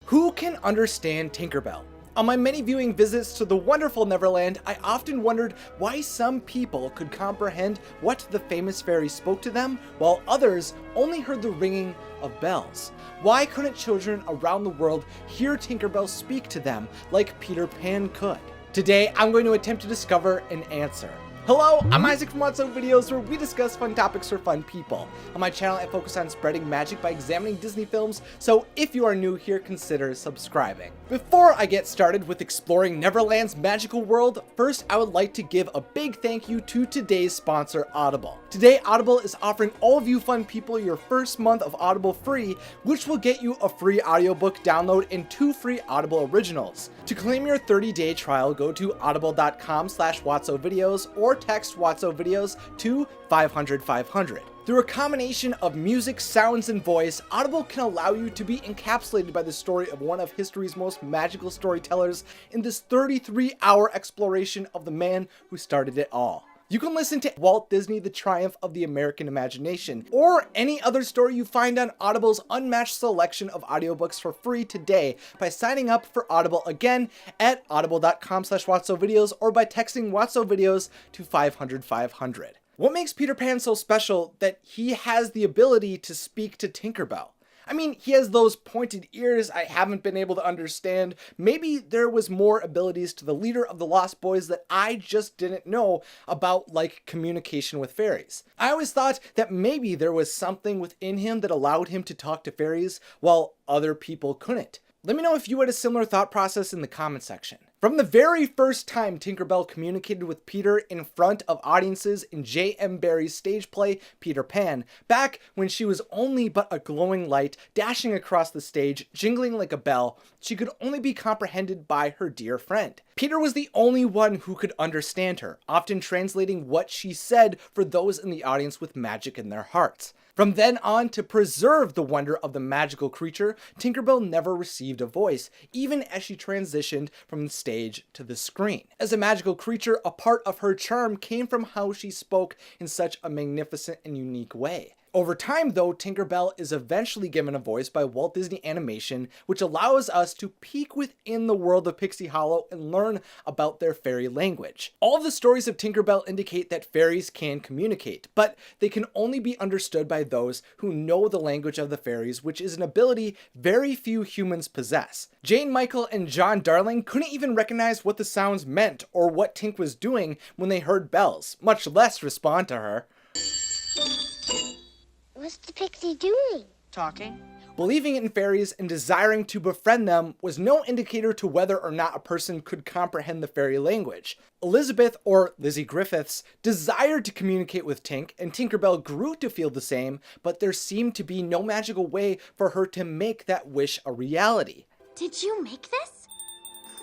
Who can understand Tinkerbell? On my many viewing visits to the wonderful Neverland, I often wondered why some people could comprehend what the famous fairy spoke to them, while others only heard the ringing of bells. Why couldn't children around the world hear Tinkerbell speak to them like Peter Pan could? Today, I'm going to attempt to discover an answer. Hello, I'm Isaac from What's Up Videos, where we discuss fun topics for fun people. On my channel, I focus on spreading magic by examining Disney films, so if you are new here, consider subscribing. Before I get started with exploring Neverland's magical world, first I would like to give a big thank you to today's sponsor, Audible. Today, Audible is offering all of you fun people your first month of Audible free, which will get you a free audiobook download and 2 free Audible originals. To claim your 30-day trial, go to audible.com/WhatsoVideos or text WhatsoVideos to 500-500. Through a combination of music, sounds, and voice, Audible can allow you to be encapsulated by the story of one of history's most magical storytellers in this 33-hour exploration of the man who started it all. You can listen to Walt Disney: The Triumph of the American Imagination, or any other story you find on Audible's unmatched selection of audiobooks for free today by signing up for Audible again at audible.com/WhatsoVideos or by texting WhatsoVideos to 500-500. What makes Peter Pan so special that he has the ability to speak to Tinkerbell? I mean, he has those pointed ears I haven't been able to understand. Maybe there was more abilities to the leader of the Lost Boys that I just didn't know about, like communication with fairies. I always thought that maybe there was something within him that allowed him to talk to fairies while other people couldn't. Let me know if you had a similar thought process in the comment section. From the very first time Tinkerbell communicated with Peter in front of audiences in J.M. Barrie's stage play, Peter Pan, back when she was only but a glowing light dashing across the stage, jingling like a bell, she could only be comprehended by her dear friend. Peter was the only one who could understand her, often translating what she said for those in the audience with magic in their hearts. From then on, to preserve the wonder of the magical creature, Tinkerbell never received a voice, even as she transitioned from the stage to the screen. As a magical creature, a part of her charm came from how she spoke in such a magnificent and unique way. Over time, though, Tinkerbell is eventually given a voice by Walt Disney Animation, which allows us to peek within the world of Pixie Hollow and learn about their fairy language. All of the stories of Tinkerbell indicate that fairies can communicate, but they can only be understood by those who know the language of the fairies, which is an ability very few humans possess. Jane Michael and John Darling couldn't even recognize what the sounds meant or what Tink was doing when they heard bells, much less respond to her. What's the pixie doing? Talking. Believing in fairies and desiring to befriend them was no indicator to whether or not a person could comprehend the fairy language. Elizabeth, or Lizzie Griffiths, desired to communicate with Tink, and Tinkerbell grew to feel the same, but there seemed to be no magical way for her to make that wish a reality. Did you make this?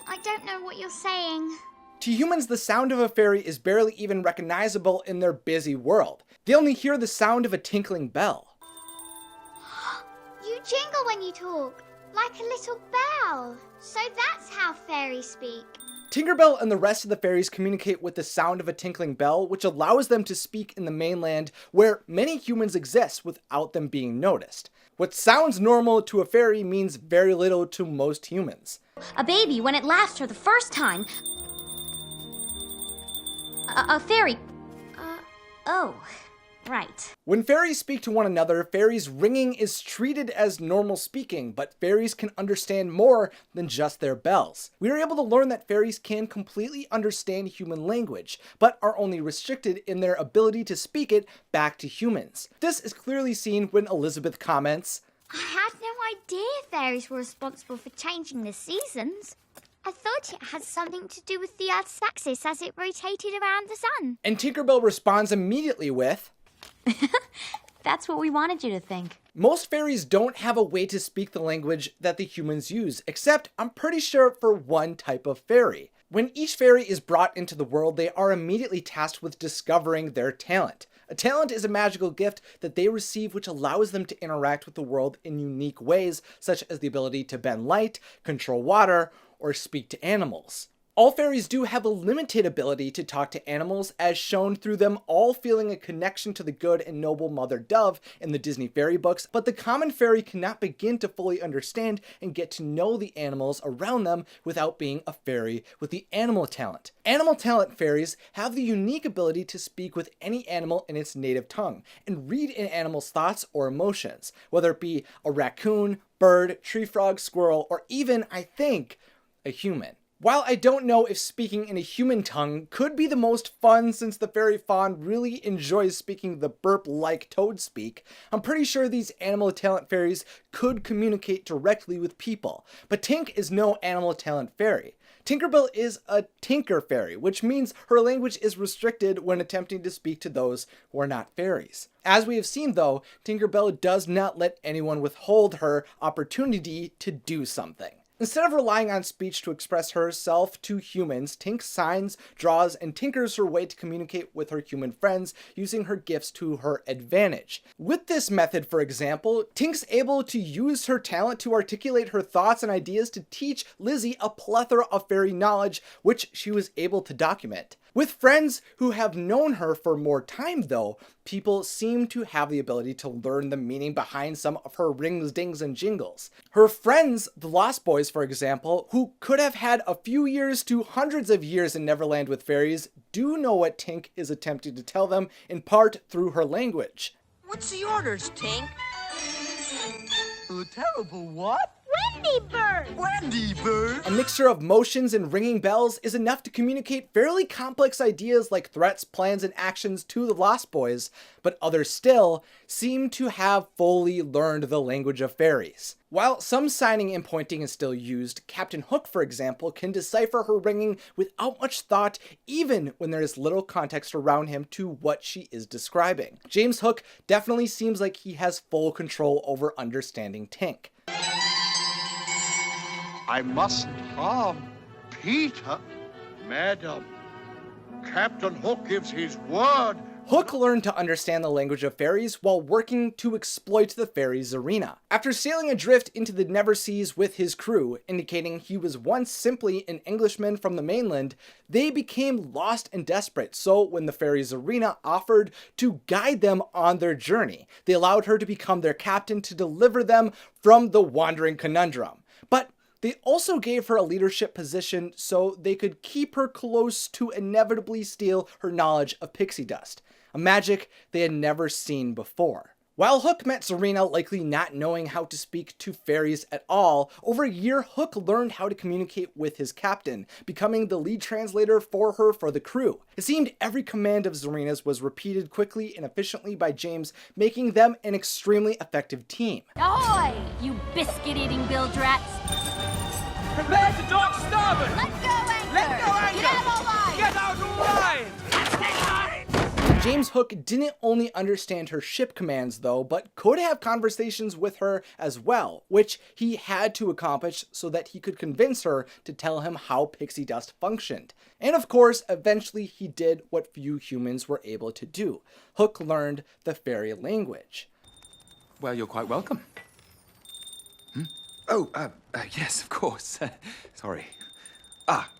I don't know what you're saying. To humans, the sound of a fairy is barely even recognizable in their busy world. They only hear the sound of a tinkling bell. You jingle when you talk, like a little bell. So that's how fairies speak. Tinkerbell and the rest of the fairies communicate with the sound of a tinkling bell, which allows them to speak in the mainland where many humans exist without them being noticed. What sounds normal to a fairy means very little to most humans. A baby, when it laughs for the first time... A fairy... Oh, right. When fairies speak to one another, fairies' ringing is treated as normal speaking, but fairies can understand more than just their bells. We are able to learn that fairies can completely understand human language, but are only restricted in their ability to speak it back to humans. This is clearly seen when Elizabeth comments, I had no idea fairies were responsible for changing the seasons. I thought it had something to do with the Earth's axis as it rotated around the sun. and Tinkerbell responds immediately with, That's what we wanted you to think. most fairies don't have a way to speak the language that the humans use, except I'm pretty sure for one type of fairy. When each fairy is brought into the world, they are immediately tasked with discovering their talent. A talent is a magical gift that they receive which allows them to interact with the world in unique ways, such as the ability to bend light, control water, or speak to animals. All fairies do have a limited ability to talk to animals, as shown through them all feeling a connection to the good and noble Mother Dove in the Disney fairy books, but the common fairy cannot begin to fully understand and get to know the animals around them without being a fairy with the animal talent. Animal talent fairies have the unique ability to speak with any animal in its native tongue and read an animal's thoughts or emotions, whether it be a raccoon, bird, tree frog, squirrel, or even, I think, a human. While I don't know if speaking in a human tongue could be the most fun since the fairy fawn really enjoys speaking the burp-like toad speak, I'm pretty sure these animal talent fairies could communicate directly with people. But Tink is no animal talent fairy. Tinkerbell is a tinker fairy, which means her language is restricted when attempting to speak to those who are not fairies. As we have seen though, Tinkerbell does not let anyone withhold her opportunity to do something. Instead of relying on speech to express herself to humans, Tink signs, draws, and tinkers her way to communicate with her human friends using her gifts to her advantage. With this method, for example, Tink's able to use her talent to articulate her thoughts and ideas to teach Lizzie a plethora of fairy knowledge, which she was able to document. With friends who have known her for more time though, people seem to have the ability to learn the meaning behind some of her rings, dings, and jingles. Her friends, the Lost Boys for example, who could have had a few years to hundreds of years in Neverland with fairies, do know what Tink is attempting to tell them, in part through her language. What's the orders, Tink? A terrible what? Wendy bird! Wendy bird? A mixture of motions and ringing bells is enough to communicate fairly complex ideas like threats, plans, and actions to the Lost Boys, but others still seem to have fully learned the language of fairies. While some signing and pointing is still used, Captain Hook, for example, can decipher her ringing without much thought, even when there is little context around him to what she is describing. James Hook definitely seems like he has full control over understanding Tink. I mustn't harm Peter. Madam, Captain Hook gives his word. Hook learned to understand the language of fairies while working to exploit the fairies' arena. After sailing adrift into the Neverseas with his crew, indicating he was once simply an Englishman from the mainland, they became lost and desperate, so when the fairies' arena offered to guide them on their journey, they allowed her to become their captain to deliver them from the wandering conundrum. But they also gave her a leadership position so they could keep her close to inevitably steal her knowledge of pixie dust, a magic they had never seen before. While Hook met Serena likely not knowing how to speak to fairies at all, over a year Hook learned how to communicate with his captain, becoming the lead translator for her for the crew. It seemed every command of Serena's was repeated quickly and efficiently by James, making them an extremely effective team. Ahoy, you biscuit-eating bilge rats! Prepare to dock starboard! Let go anchor! Let go anchor! Get out of line! Get out of line! James Hook didn't only understand her ship commands though, but could have conversations with her as well, which he had to accomplish so that he could convince her to tell him how pixie dust functioned. And of course, eventually he did what few humans were able to do. Hook learned the fairy language. Well, you're quite welcome. Yes, of course. Sorry.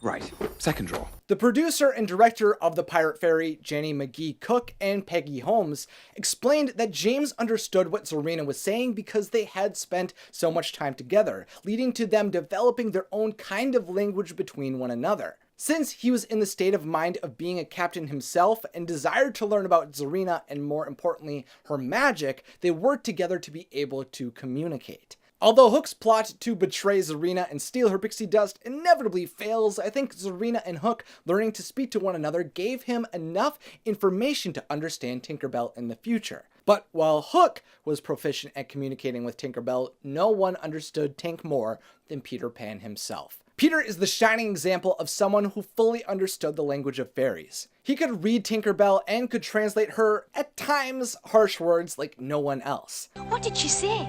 Right. Second draw. The producer and director of The Pirate Fairy, Jenny McGee Cook and Peggy Holmes, explained that James understood what Serena was saying because they had spent so much time together, leading to them developing their own kind of language between one another. Since he was in the state of mind of being a captain himself and desired to learn about Zarina and more importantly, her magic, they worked together to be able to communicate. Although Hook's plot to betray Zarina and steal her pixie dust inevitably fails, I think Zarina and Hook learning to speak to one another gave him enough information to understand Tinkerbell in the future. But while Hook was proficient at communicating with Tinkerbell, no one understood Tink more than Peter Pan himself. Peter is the shining example of someone who fully understood the language of fairies. He could read Tinkerbell and could translate her, at times, harsh words like no one else. What did she say?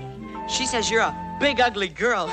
She says you're a big ugly girl.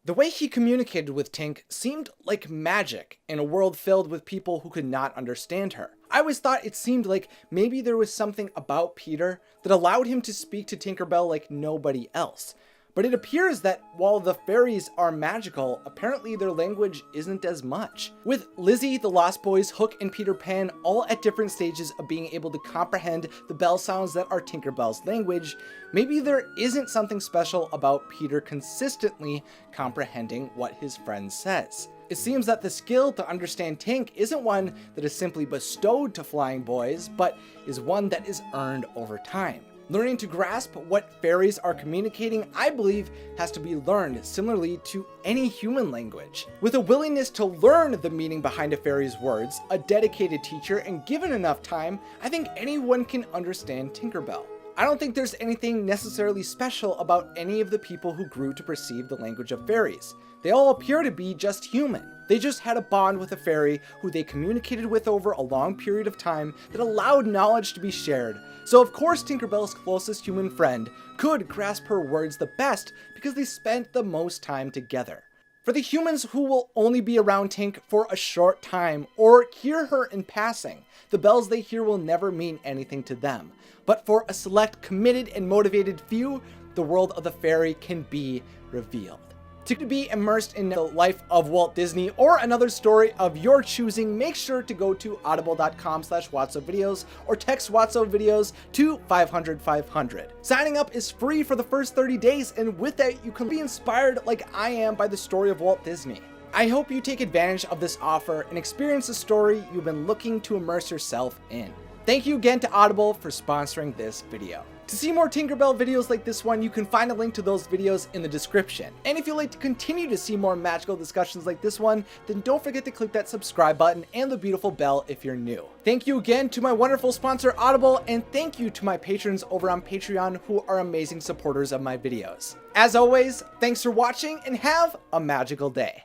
The way he communicated with Tink seemed like magic in a world filled with people who could not understand her. I always thought it seemed like maybe there was something about Peter that allowed him to speak to Tinkerbell like nobody else. But it appears that while the fairies are magical, apparently their language isn't as much. With Lizzie, the Lost Boys, Hook, and Peter Pan all at different stages of being able to comprehend the bell sounds that are Tinkerbell's language, maybe there isn't something special about Peter consistently comprehending what his friend says. It seems that the skill to understand Tink isn't one that is simply bestowed to flying boys, but is one that is earned over time. Learning to grasp what fairies are communicating, I believe, has to be learned similarly to any human language. With a willingness to learn the meaning behind a fairy's words, a dedicated teacher, and given enough time, I think anyone can understand Tinkerbell. I don't think there's anything necessarily special about any of the people who grew to perceive the language of fairies. They all appear to be just human. They just had a bond with a fairy who they communicated with over a long period of time that allowed knowledge to be shared. So of course Tinkerbell's closest human friend could grasp her words the best because they spent the most time together. For the humans who will only be around Tink for a short time or hear her in passing, the bells they hear will never mean anything to them. But for a select, committed, and motivated few, the world of the fairy can be revealed. To be immersed in the life of Walt Disney or another story of your choosing, make sure to go to audible.com/WatsoVideos or text WatsoVideos to 500-500. Signing up is free for the first 30 days, and with that, you can be inspired like I am by the story of Walt Disney. I hope you take advantage of this offer and experience the story you've been looking to immerse yourself in. Thank you again to Audible for sponsoring this video. To see more Tinkerbell videos like this one, you can find a link to those videos in the description. And if you'd like to continue to see more magical discussions like this one, then don't forget to click that subscribe button and the beautiful bell if you're new. Thank you again to my wonderful sponsor Audible, and thank you to my patrons over on Patreon who are amazing supporters of my videos. As always, thanks for watching and have a magical day.